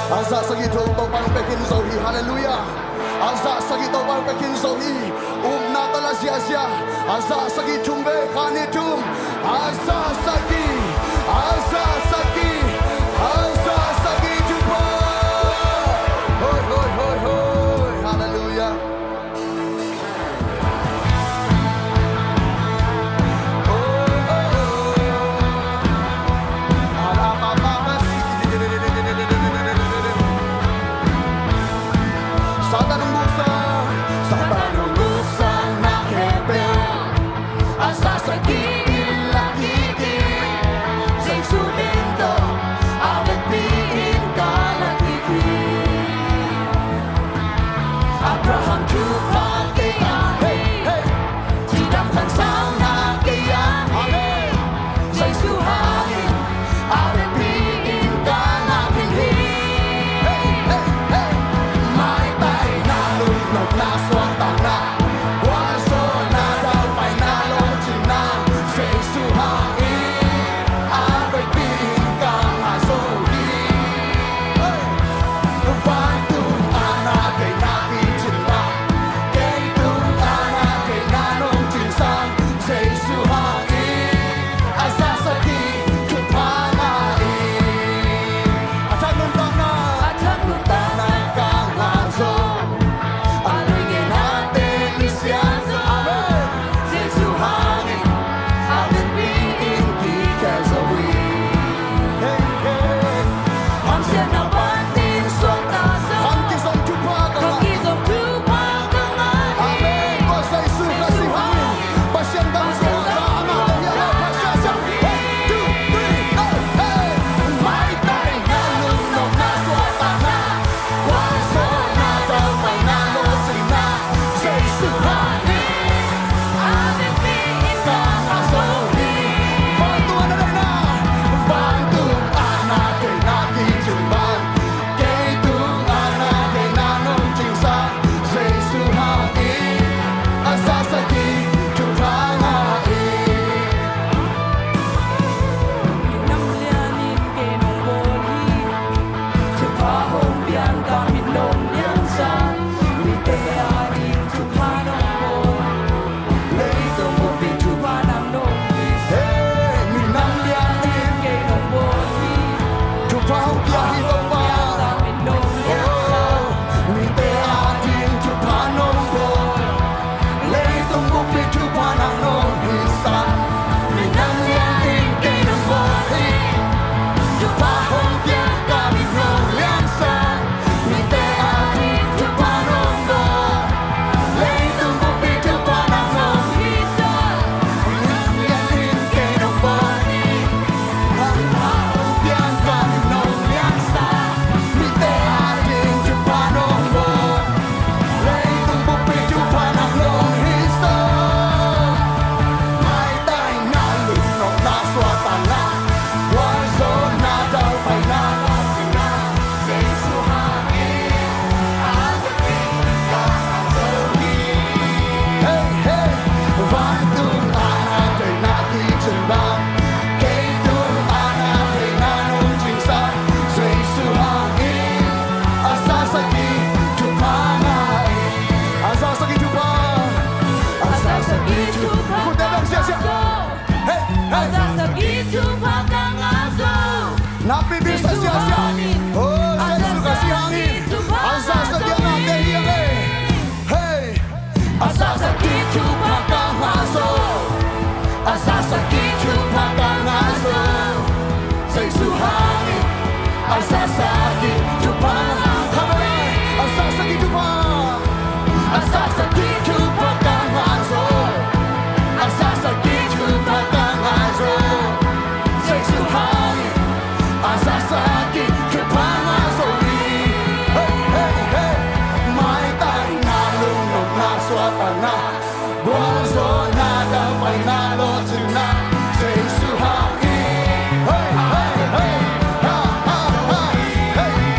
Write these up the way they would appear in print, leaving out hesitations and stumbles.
Asa sa gito pang pekin zohi, hallelujah. Asa sa gito pang pekin zohi, natala sia sia. Asa sa gitumbe kanitum, asa sa gi, asa sa gi, asa sa gitupa. Hoi hoi hoi hoi, hallelujah. Napi bisa sia-sia. Oh, saya suka si angin. Asa setiap nanti yang hey. Asa sakit cuma kang masuk. Asa sakit cuma kang masuk. Saya suka angin. Asa sakit cuma kang. Asa sakit cuma. Asa sakit cuma kang masuk. Asa sakit cuma kang masuk. Saya suka angin. Asa sakit kepanasowi. Hey hey hey. Mai tai na lunok na suatana. Bonzo na damai na lotuna. Sesuhangi. Hey hey hey. Ha ha ha. Hey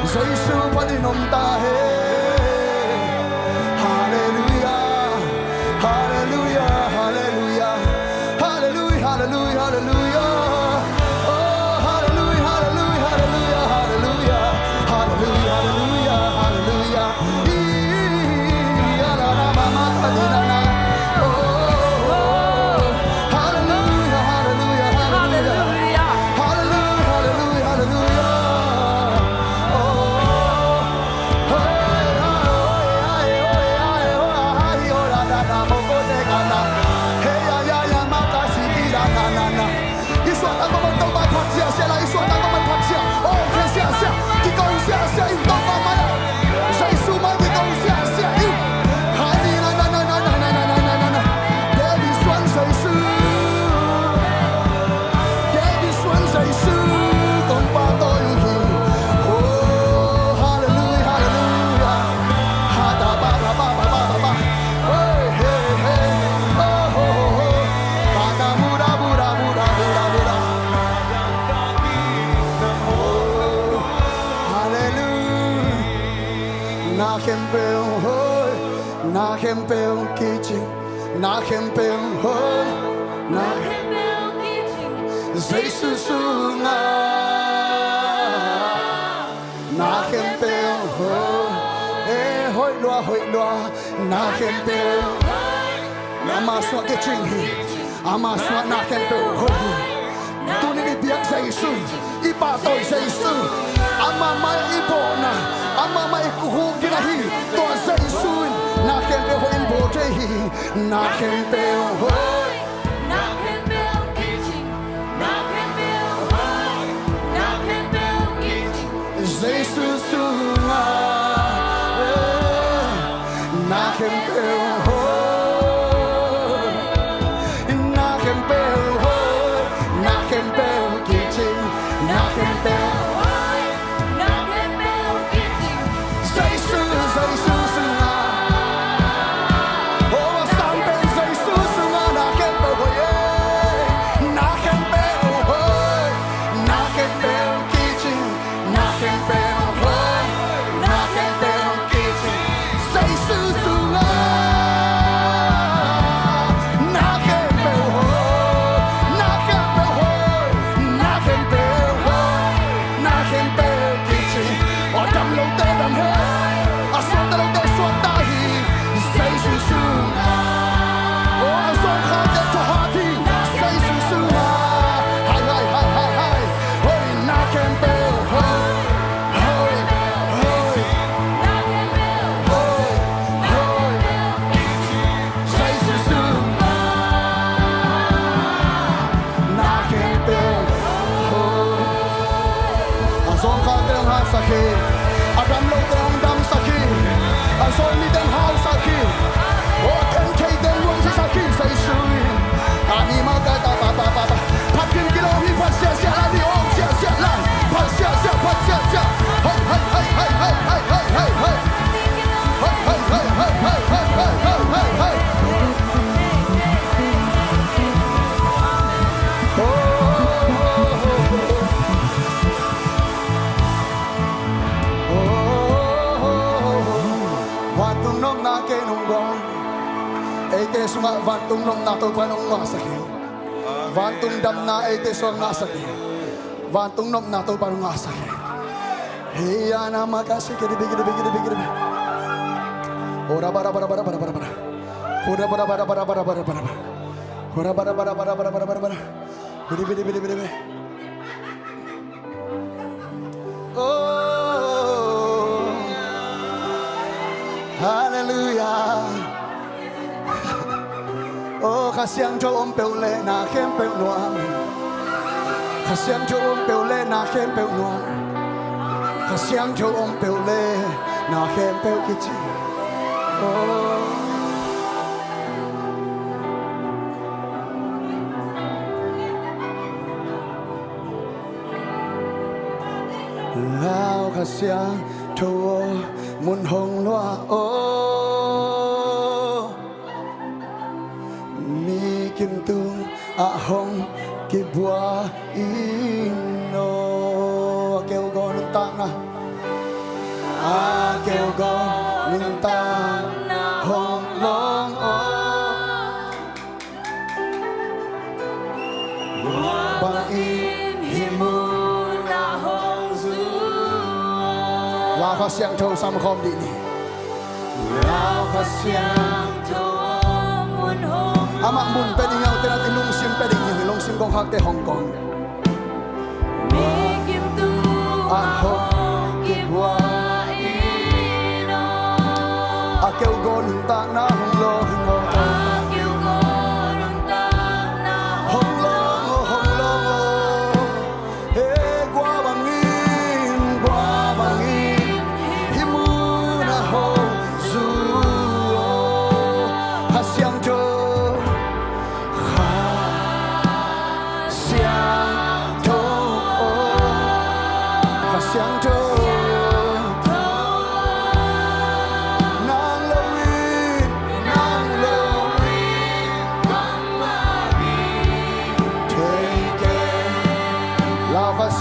giây sư vẫn đi nôm ta Hallelujah, Hallelujah, Hallelujah, Hallelujah, Hallelujah, Hallelujah. Oh, Hallelujah, Hallelujah, Hallelujah, Hallelujah, Hallelujah, Hallelujah, Hallelujah. La la la la la la. Na kempel kitchen, na kempel hoi, na kempel kitchen, giây sư sư nga, na kempel hoi, hoi loa, na kempel, ama swa kitchen hi, ama swa na kempel hoi, tu ni biak giây sư, ipa tôi giây sư, ama mai ipona, ama mai kuhu kinahi, to giây sư. Na kempel hoi in bote hi, na kempel hoi, na kempel kitchen, na kempel hoi, na kempel kitchen. Jesus sunga, na kempel hoi, na kempel hoi, na kempel kitchen, na kempel hoi, na kempel kitchen. Jesus. Adam lo terang dam saki, asal ni den hau saki, oh ten kay den wong si saki say sui, ani maga ta ba, pakin kilo hi pasya sia la di oh sia la, pasya, hey, ete sunga vantung nom na to panong masaki vantung dam na ete song masaki vantung nom na to panong masaki hiya na makasi kiri ora bara ora bara bidi oh hallelujah. Oh, kasiang cho pel le na khem pel noa, kasiang cho pel le na khem pel noa, kasiang cho pel le na khem pel kichi. Oh, lao kasiang cho mun hong noa oh. Kim tung a hong ki bua ino kêu gọi nâng tạng na kêu gọi linh ta hồng long bằng in himu na hồng du lao phát xiang thâu sam khom đi nè lao phát xiang thâu muôn hồng ama mun pe ding yang tên in lung sim pe ding yang lung sim kong hak te Hong Kong mi kim tu a hong kim wa ino a kêu go nung ta na hong lo hong lo a kêu go nung ta na hong lo he qua bằng in himu na ho zu ha xiang cho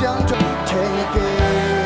相中，take it。